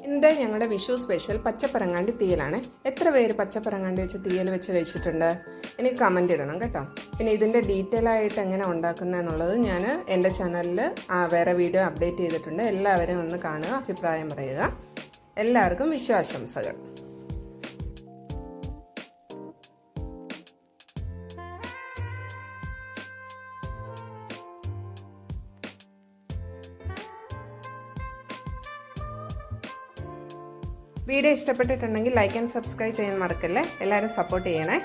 ഇന്ന് ഞങ്ങളുടെ വിഷു സ്പെഷ്യൽ പച്ചപ്പരങ്ങാണ്ടി തീയലാണ്. എത്ര പേര് പച്ചപ്പരങ്ങാണ്ടി വെച്ച് തീയൽ വെച്ച് കഴിച്ചിട്ടുണ്ട്? എനിക്ക് കമൻറ്റ് ഇടണം കേട്ടോ. പിന്നെ ഇതിൻ്റെ ഡീറ്റെയിൽ ആയിട്ട് എങ്ങനെ ഉണ്ടാക്കുന്നതെന്നുള്ളത് ഞാൻ എൻ്റെ ചാനലിൽ വേറെ വീഡിയോ അപ്ഡേറ്റ് ചെയ്തിട്ടുണ്ട്. എല്ലാവരും ഒന്ന് കാണുക, അഭിപ്രായം പറയുക. എല്ലാവർക്കും വിഷു ആശംസകൾ. വീഡിയോ ഇഷ്ടപ്പെട്ടിട്ടുണ്ടെങ്കിൽ ലൈക്ക് ആൻഡ് സബ്സ്ക്രൈബ് ചെയ്യാൻ മറക്കല്ലേ. എല്ലാവരും സപ്പോർട്ട് ചെയ്യണേ.